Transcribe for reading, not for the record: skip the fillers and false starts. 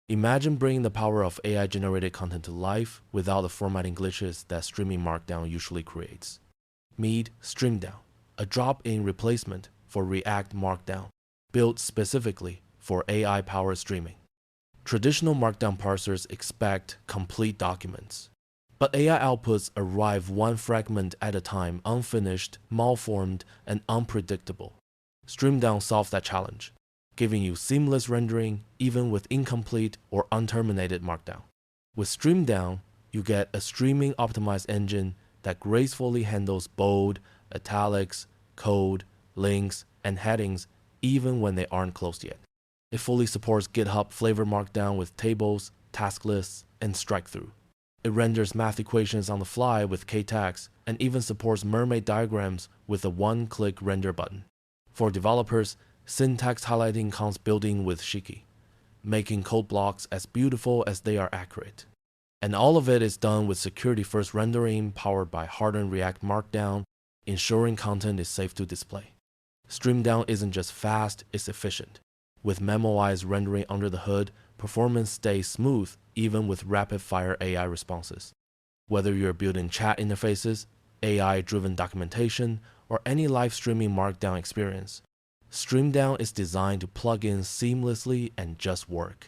Imagine bringing the power of AI-generated content to life without the formatting glitches that streaming Markdown usually creates. Meet Streamdown, a drop-in replacement for react-markdown, built specifically for AI-powered streaming. Traditional Markdown parsers expect complete documents, but AI outputs arrive one fragment at a time, unfinished, malformed, and unpredictable. Streamdown solves that challenge, giving you seamless rendering even with incomplete or unterminated Markdown. With Streamdown, you get a streaming optimized engine that gracefully handles bold, italics, code, links, and headings even when they aren't closed yet. It fully supports GitHub flavor Markdown with tables, task lists, and strike-through. It renders math equations on the fly with k-tags and even supports Mermaid diagrams with a one-click render button. For developers, syntax highlighting comes built in with Shiki, making code blocks as beautiful as they are accurate. And all of it is done with security-first rendering powered by hardened React Markdown, ensuring content is safe to display. Streamdown isn't just fast, it's efficient. With memoized rendering under the hood, performance stays smooth even with rapid-fire AI responses. Whether you're building chat interfaces, AI-driven documentation, or any live streaming Markdown experience, Streamdown is designed to plug in seamlessly and just work.